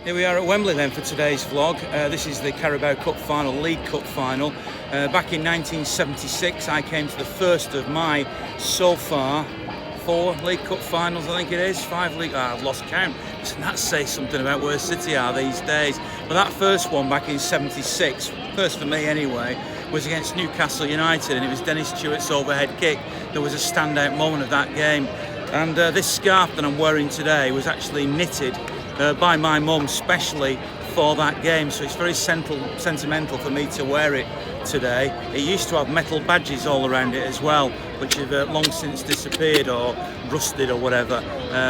Here we are at Wembley then for today's vlog. This is the Carabao Cup final, League Cup final. Back in 1976 I came to the first of my, so far, 4 League Cup finals, I think it is, 5 League, I've lost count. Doesn't that say something about where City are these days? But that first one back in 76, first for me anyway, was against Newcastle United, and it was Dennis Stewart's overhead kick that was a standout moment of that game. And this scarf that I'm wearing today was actually knitted by my mum specially for that game, so it's very sentimental for me to wear it today. It used to have metal badges all around it as well, which have long since disappeared or rusted or whatever,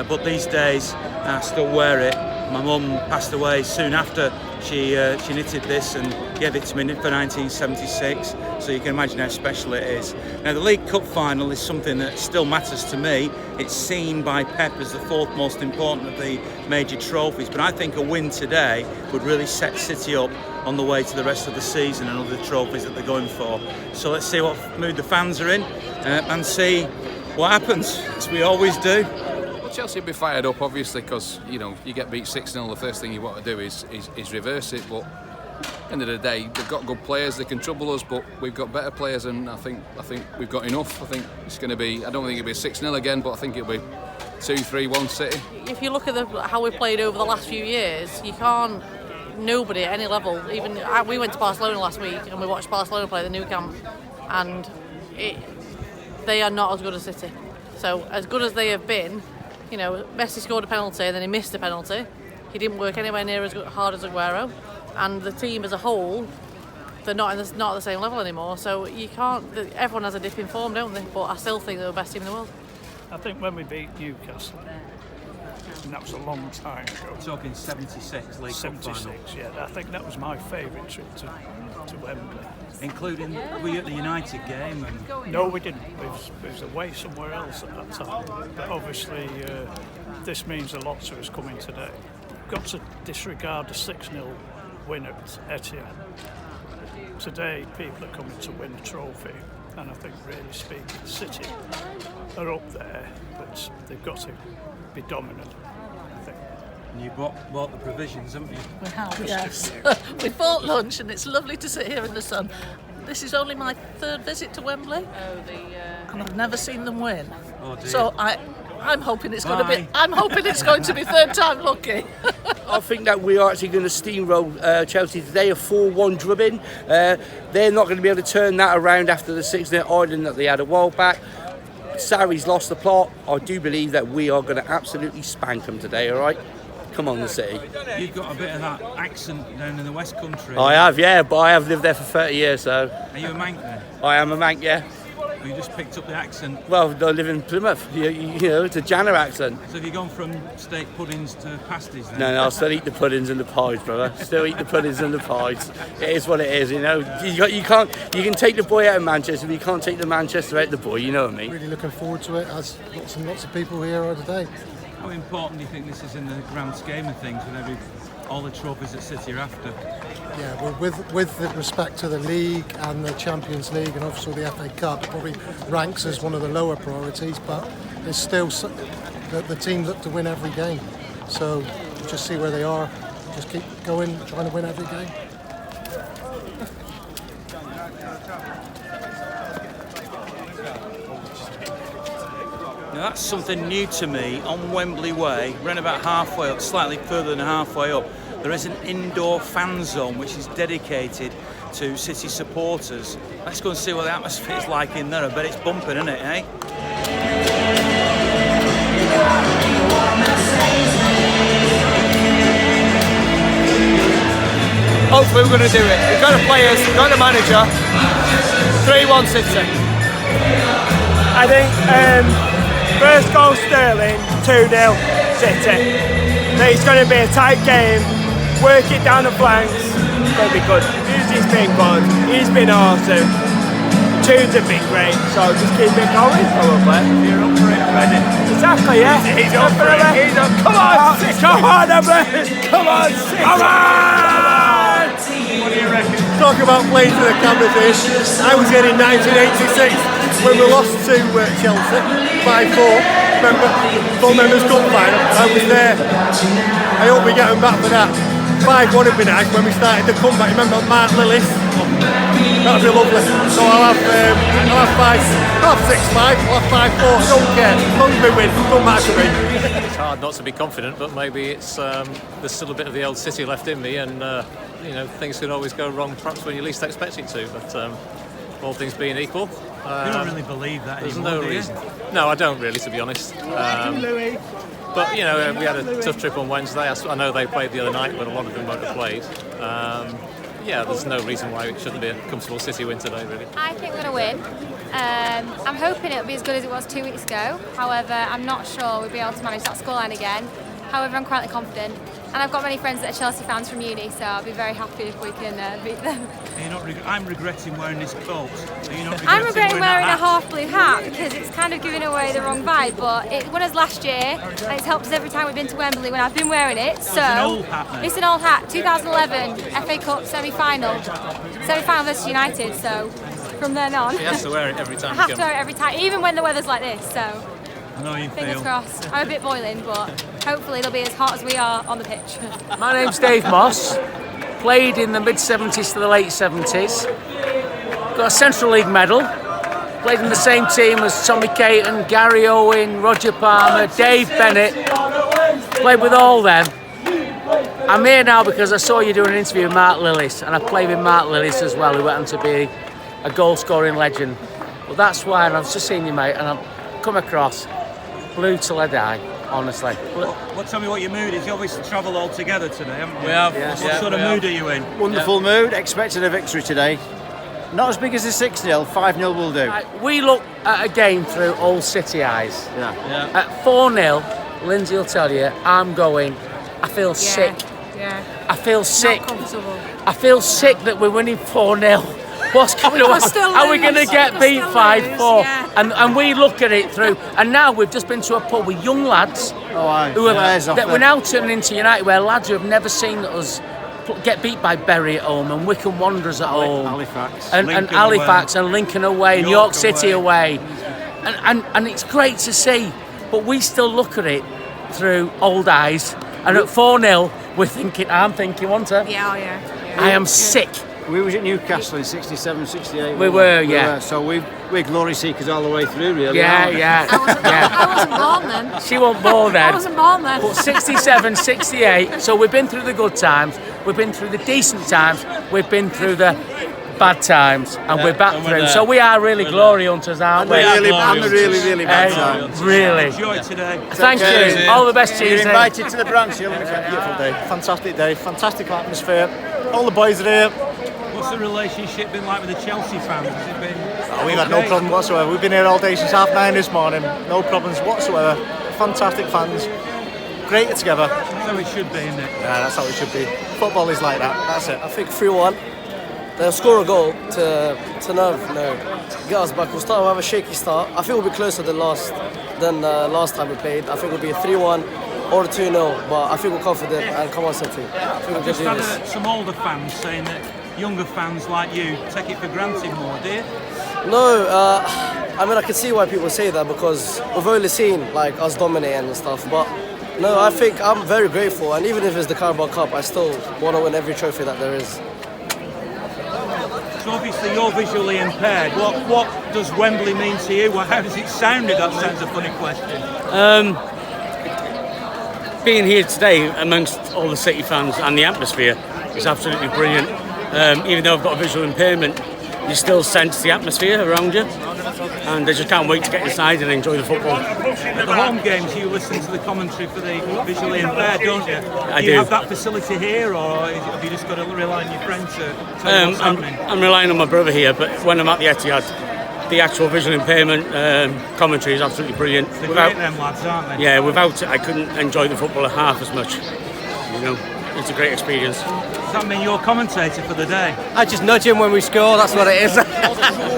but these days I still wear it. My mum passed away soon after she knitted this and gave it to me for 1976, so you can imagine how special it is. Now the League Cup final is something that still matters to me. It's seen by Pep as the 4th most important of the major trophies, but I think a win today would really set City up on the way to the rest of the season and other trophies that they're going for. So let's see what mood the fans are in and see what happens, as we always do. Chelsea will be fired up, obviously, because you get beat 6-0. The first thing you want to do is reverse it. But at the end of the day, they've got good players. They can trouble us, but we've got better players, and I think we've got enough. I think it's going to be. I don't think it'll be 6-0 again, but I think it'll be 2-3-1 City. If you look at how we've played over the last few years, you can't. Nobody at any level. Even we went to Barcelona last week and we watched Barcelona play the Nou Camp, and they are not as good as City. So as good as they have been. Messi scored a penalty and then he missed a penalty. He didn't work anywhere near as hard as Aguero, and the team as a whole, they're not at the same level anymore. So you can't. Everyone has a dip in form, don't they? But I still think they're the best team in the world. I think when we beat Newcastle, and that was a long time ago. We're talking 76 League Cup final. 76, yeah. I think that was my favourite trip to Wembley. Including, were you at the United game? And... No, we didn't. We was away somewhere else at that time. But obviously, this means a lot to us coming today. We've got to disregard the 6-0 win at Etihad. Today, people are coming to win a trophy, and I think, really speaking, City are up there, but they've got to be dominant, I think. And you bought the provisions, haven't you? We have, yes. We bought lunch, and it's lovely to sit here in the sun. This is only my 3rd visit to Wembley, and I've never seen them win. Oh dear. So I'm hoping it's going to be. I'm hoping it's going to be 3rd time lucky. I think that we are actually going to steamroll Chelsea today. A 4-1 drubbing. They're not going to be able to turn that around after the 6-0 Ireland that they had a while back. Sarri's lost the plot. I do believe that we are going to absolutely spank them today. All right. Come on, the City. You've got a bit of that accent down in the West Country. I have, yeah, but I have lived there for 30 years, so... Are you a Manc then? I am a Manc, yeah. You just picked up the accent? Well, I live in Plymouth, it's a Janner accent. So have you gone from steak puddings to pasties then? No, I still eat the puddings and the pies, brother. Still eat the puddings and the pies. It is what it is, You can take the boy out of Manchester, but you can't take the Manchester out of the boy, you know what I mean? Really looking forward to it, as lots and lots of people here are today. How important do you think this is in the grand scheme of things, with all the trophies that City are after? Yeah, well, with respect to the league and the Champions League and obviously the FA Cup, it probably ranks as one of the lower priorities, but it's still the team look to win every game. So just see where they are, just keep going, trying to win every game. Now that's something new to me. On Wembley Way, around about halfway up, slightly further than halfway up, there is an indoor fan zone which is dedicated to City supporters. Let's go and see what the atmosphere is like in there. I bet it's bumping, isn't it, eh? Hopefully we're going to do it. We've got the players, we've got the manager. 3-1 City. I think first goal Sterling, 2-0 City. It's going to be a tight game. Work it down the flanks. It's going to be good. He's been good. He's been awesome. Tunes have been great. So just keep it going, probably. You're up for it already. Exactly, yeah. He's up for it. He's up. Come on, City. Come on, City. Come on, City. Come on! What do you reckon? Talk about playing to the cameras here. I was here in 1986 when we lost to Chelsea 5-4. Remember? Full Members Cup final. I was there. I hope we get them back for that. 5-1 would be nice when we started the comeback. Remember Mark Lillis? That'd be lovely. So I'll have 5. I'll have 6-5. I'll have 5-4. I don't care. As long as we win, it don't matter to me. It's hard not to be confident, but maybe it's there's still a bit of the old City left in me, and you know, things can always go wrong, perhaps when you least expect it to. But all things being equal, you don't really believe that there's anymore, no reason. No, I don't really, to be honest. But you know, we had a tough trip on Wednesday. I know they played the other night, but a lot of them won't have played. Yeah, there's no reason why it shouldn't be a comfortable City win today, really. I think we're going to win. I'm hoping it'll be as good as it was 2 weeks ago. However, I'm not sure we'll be able to manage that scoreline again. However, I'm quite confident. And I've got many friends that are Chelsea fans from uni, so I'll be very happy if we can beat them. I'm regretting wearing this coat. I'm regretting wearing a half blue hat because it's kind of giving away the wrong vibe, but it won us last year and it's helped us every time we've been to Wembley when I've been wearing it. So it's an old hat, then. It's an old hat. 2011 FA Cup semi-final versus United. So from then on, She has to wear it every time. I have to wear it every time, even when the weather's like this. So. I know you Fingers feel. crossed. I'm a bit boiling, but hopefully they'll be as hot as we are on the pitch. My name's Dave Moss. Played in the mid-70s to the late 70s. Got a Central League medal. Played in the same team as Tommy Caton, Gary Owen, Roger Palmer, Dave Bennett. Played with all them. I'm here now because I saw you doing an interview with Mark Lillis, and I played with Mark Lillis as well, who went on to be a goal-scoring legend. Well, that's why, and I've just seen you, mate, and I've come across blue till I die, honestly. Well, tell me what your mood is. You obviously travelled all together today, haven't you? We have. What sort of mood are you in? Wonderful mood, expecting a victory today. Not as big as the 6-0, 5-0 will do. We look at a game through old City eyes. Yeah. At 4-0, Lindsay will tell you, I feel sick. Yeah. I feel sick. Not comfortable. I feel sick that we're winning 4-0. What's going on? Are we going to get beat 5-4? Yeah. And we look at it through. And now we've just been to a pub with young lads who have, that we're now turning into United, where lads who have never seen us get beat by Bury at home and Wycombe Wanderers at home, Halifax, and Halifax and Lincoln away and York City away. And it's great to see, but we still look at it through old eyes. And at 4-0, I'm thinking, wasn't I? Yeah. I am sick. We was at Newcastle in 67, 68. We were. So we're glory seekers all the way through, really. Yeah. I wasn't born then. She wasn't born then. I wasn't born then. But 67, 68. So we've been through the good times. We've been through the decent times. We've been through the bad times, and we're back through. So we are really glory hunters, aren't we? And the really bad times. Really. Enjoy today. Thank you. All the best to you. You're invited to the branch. You'll Beautiful day, fantastic atmosphere. All the boys are here. What's the relationship been like with the Chelsea fans? Has it been? We've had no problem whatsoever. We've been here all day since 9:30 this morning. No problems whatsoever. Fantastic fans. Great together. That's how it should be, isn't it? Yeah, that's how it should be. Football is like that. That's it. I think 3-1. They'll score a goal to get us back. We'll have a shaky start. I think we'll be closer than last time we played. I think it'll be a 3-1 or a 2-0. But I think we're confident and come on, City. I think we're Just going to do had this. some older fans saying that younger fans like you take it for granted more, do you? No, I mean I can see why people say that because we've only seen like us dominating and stuff. But no, I think I'm very grateful. And even if it's the Carabao Cup, I still want to win every trophy that there is. So obviously you're visually impaired. What does Wembley mean to you? How does it sound? That sounds a funny question. Being here today amongst all the City fans and the atmosphere is absolutely brilliant. Even though I've got a visual impairment, you still sense the atmosphere around you, and I just can't wait to get inside and enjoy the football. At the home games, you listen to the commentary for the visually impaired, don't you? I do you do. have that facility here, or have you just got to rely on your friend to tell you what's happening? I'm relying on my brother here, but when I'm at the Etihad, the actual visual impairment commentary is absolutely brilliant. They're great, them lads, aren't they? Yeah, without it, I couldn't enjoy the football half as much. You know, it's a great experience. Does that mean you're commentator for the day? I just nudge him when we score, that's what it is.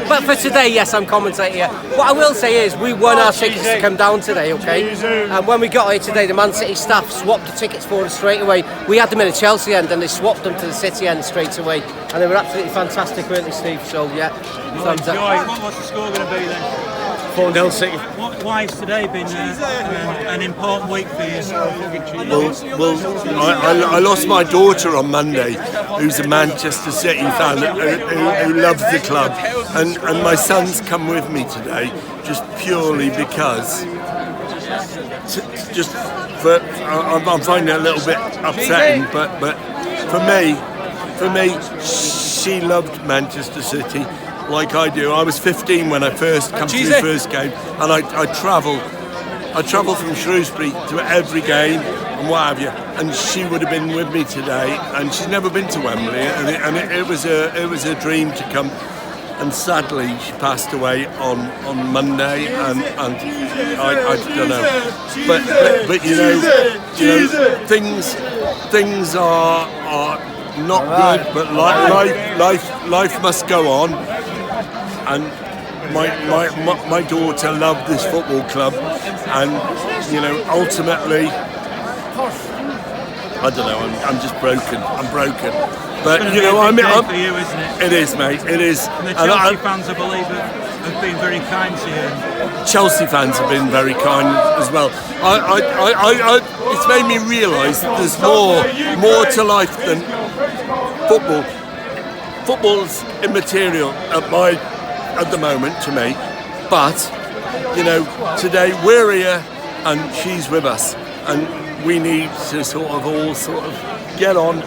But for today, yes, I'm commentating. What I will say is, we won our tickets to come down today, okay? And when we got here today, the Man City staff swapped the tickets for us straight away. We had them in the Chelsea end, and they swapped them to the City end straight away. And they were absolutely fantastic, weren't they, Steve? So, yeah, thumbs up. What's the score going to be then? 4-0 City. Why has today been an important week for you? Well, I lost my daughter on Monday, who's a Manchester City fan who loves the club, and my son's come with me today just purely because. I'm finding it a little bit upsetting, but for me, she loved Manchester City like I do. I was 15 when I first come to the first game, and I travel from Shrewsbury to every game and what have you. And she would have been with me today, and she's never been to Wembley, and it was a dream to come. And sadly, she passed away on Monday, and I don't know. But you know, things are not good. But life must go on. And my daughter loved this football club, and you know, ultimately, I don't know. I'm just broken. I'm broken. But you know, for you, isn't it? It is, mate. It is. And the Chelsea fans, I believe, have been very kind to you. Chelsea fans have been very kind as well. It's made me realise that there's more to life than football. Football's immaterial at the moment to me. But you know, today we're here and she's with us, and we need to all get on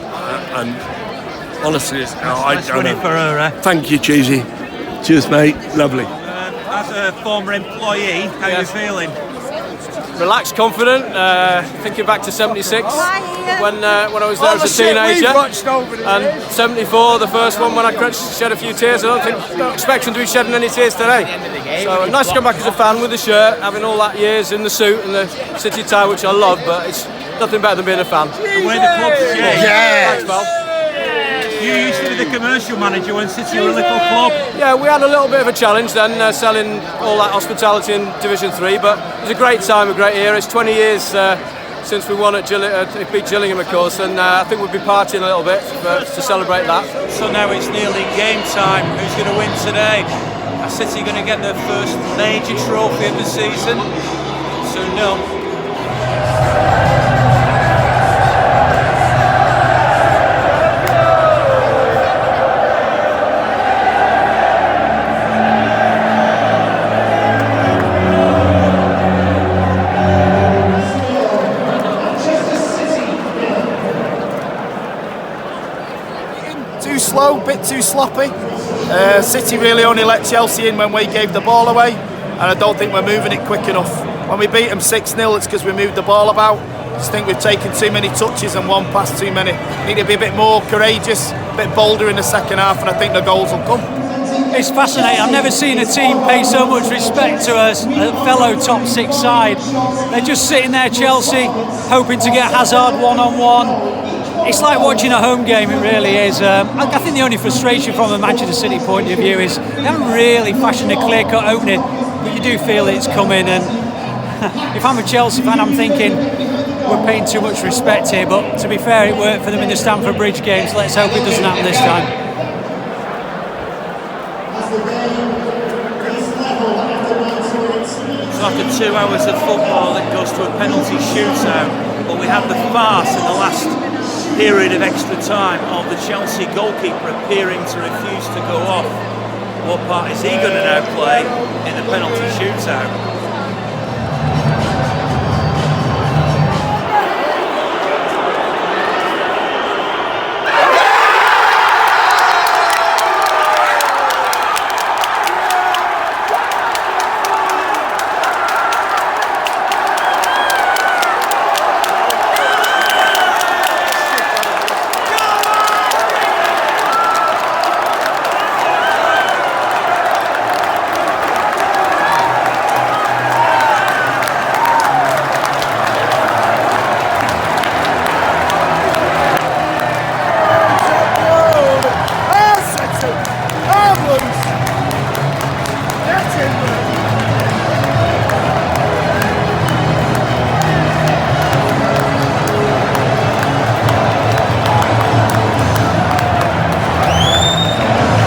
and. Honestly, I don't know. For her, Thank you, Cheesy. Cheers, mate. Lovely. As a former employee, how are you feeling? Relaxed, confident, thinking back to 76 when I was there as a teenager, and 74, the first one when I shed a few tears. I don't expect them to be shedding any tears today. So nice to come back as a fan with the shirt, having all that years in the suit and the City tie, which I love, but it's nothing better than being a fan. The way the club's changed. Thanks, pal. You used to be the commercial manager when City were a little club. Yeah, we had a little bit of a challenge then, selling all that hospitality in Division 3, but it was a great time, a great era. It's 20 years since we won at beat Gillingham, of course, and I think we'll be partying a little bit to celebrate that. So now it's nearly game time. Who's going to win today? Are City going to get their first major trophy of the season? Soon no. Slow, bit too sloppy. City really only let Chelsea in when we gave the ball away, and I don't think we're moving it quick enough. When we beat them 6-0, it's because we moved the ball about. I just think we've taken too many touches and one pass too many. We need to be a bit more courageous, a bit bolder in the second half, and I think the goals will come. It's fascinating. I've never seen a team pay so much respect to a fellow top six side. They're just sitting there, Chelsea, hoping to get Hazard one-on-one. It's like watching a home game, it really is. I think the only frustration from a Manchester City point of view is they haven't really fashioned a clear-cut opening, but you do feel it's coming. And if I'm a Chelsea fan, I'm thinking we're paying too much respect here. But to be fair, it worked for them in the Stamford Bridge game, so let's hope it doesn't happen this time. So after 2 hours of football, it goes to a penalty shootout. But we had the farce in the last period of extra time of the Chelsea goalkeeper appearing to refuse to go off. What part is he going to now play in the penalty shootout?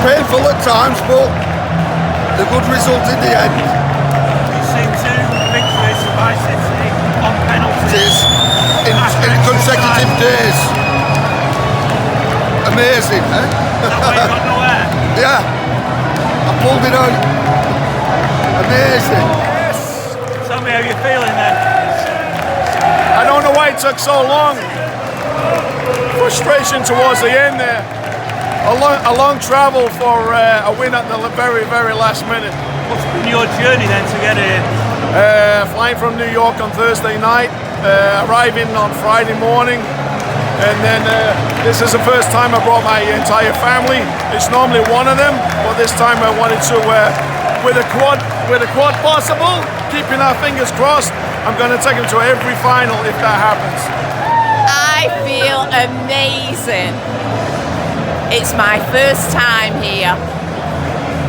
Painful at times, but the good result in the end. penalties in consecutive days. Amazing, eh? Yeah, I pulled it out. Amazing. Tell me how you're feeling then. I don't know why it took so long. Frustration towards the end there. A long travel for a win at the very, very last minute. What's been your journey then to get here? Flying from New York on Thursday night, arriving on Friday morning, and then this is the first time I brought my entire family. It's normally one of them, but this time I wanted to, with a quad possible, keeping our fingers crossed. I'm going to take them to every final if that happens. I feel amazing. It's my first time here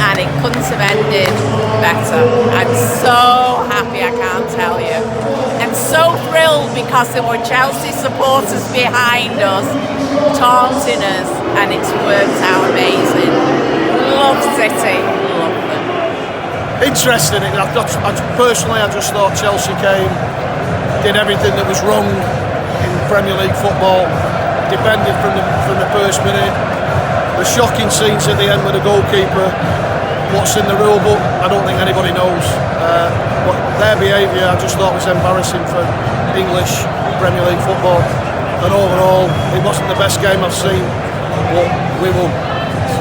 and it couldn't have ended better. I'm so happy, I can't tell you. I'm so thrilled because there were Chelsea supporters behind us, taunting us, and it's worked out amazing. Love City, love them. Interesting. Personally, I just thought Chelsea came, did everything that was wrong in Premier League football, defended from the first minute. The shocking scenes at the end with the goalkeeper. What's in the rule book, I don't think anybody knows. But their behaviour, I just thought was embarrassing for English Premier League football. And overall, it wasn't the best game I've seen, but we won.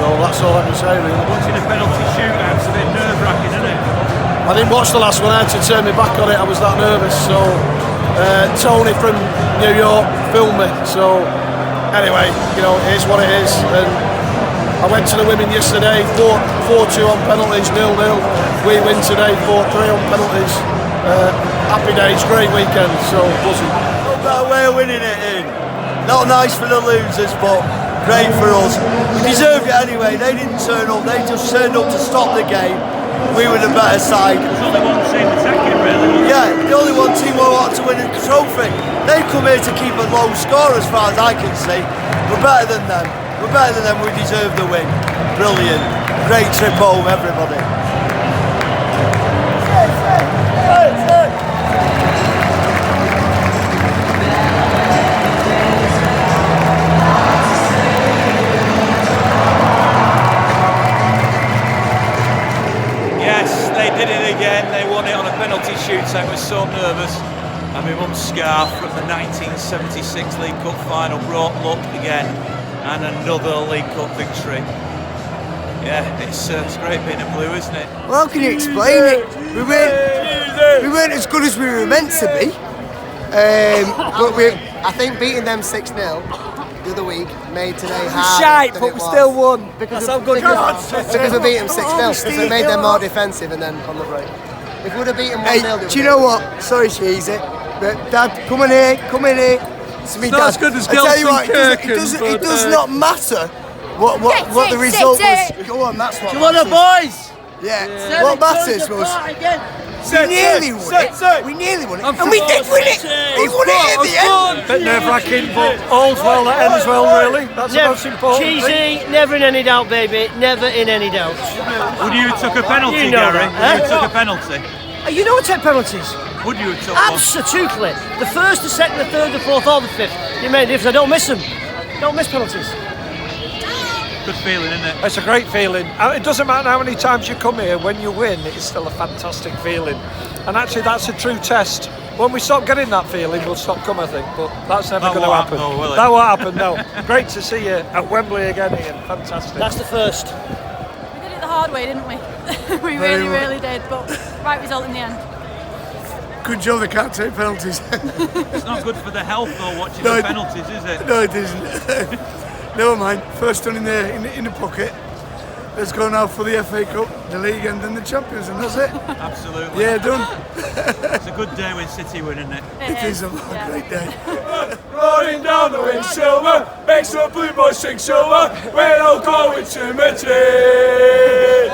So that's all I can say, really. Watching a penalty shootout's a bit nerve-wracking, isn't it? I didn't watch the last one. I had to turn my back on it. I was that nervous. So Tony from New York filmed me. So anyway, you know, it is what it is. And I went to the women yesterday, 4-2 on penalties, 0-0. We win today, 4-3 on penalties. Happy days, great weekend. So buzzing. No better way of winning it in. Not nice for the losers, but great for us. We deserved it anyway. They didn't turn up. They just turned up to stop the game. We were the better side. There's only one team attacking, really. Yeah, the only one team who wanted to win a trophy. They've come here to keep a low score as far as I can see. We're better than them. We're better than them. We deserve the win. Brilliant. Great trip home, everybody. Did it again. They won it on a penalty shootout. I was so nervous. And my mum's scarf from the 1976 League Cup final brought luck again, and another League Cup victory. Yeah, it's great being a Blue, isn't it? Well, how can you explain it? We weren't as good as we were meant to be, but I think beating them 6-0 the other week made today harder. Shite, but we still won. Because we beat them 6-0, so it made them more defensive, and then on the break. If we would have beaten 1-0, do you know what? Sorry, Cheesy, but Dad, come in here. It's me, Dad. Not as good as I tell you what, Kirkham, it does not matter what the result was. Go on, that's what matters. boys! Yeah. What matters was we nearly won it. And we did win it. We won it at the end. Bit nerve-wracking, but all's well that ends well, really. That's the most important Cheesy, thing. never in any doubt, baby. Never in any doubt. Would you have took a penalty, You know Gary? that, Would you huh? have took a penalty? You know I take penalties. Would you have took Absolutely. The first, the second, the third, the fourth, or the fifth. It made a difference. I don't miss them. Don't miss penalties. Good feeling, isn't it? It's a great feeling. It doesn't matter how many times you come here, when you win, it's still a fantastic feeling. And actually, that's a true test. When we stop getting that feeling, we'll stop coming, I think. But that's never going to happen. That won't happen, no. Great to see you at Wembley again, Ian. Fantastic. That's the first. We did it the hard way, didn't we? We really did, but right result in the end. Good job they can't take penalties. It's not good for the health, though, watching the penalties, is it? No, it isn't. Never mind. First one in the pocket. Let's go now for the FA Cup, the league, and then the Champions, and that's it. Absolutely. Yeah, done. It's a good day when City win, isn't it? It is a great day. Rolling down the wind silver, makes the blue boys sing silver. We're all going to Madrid.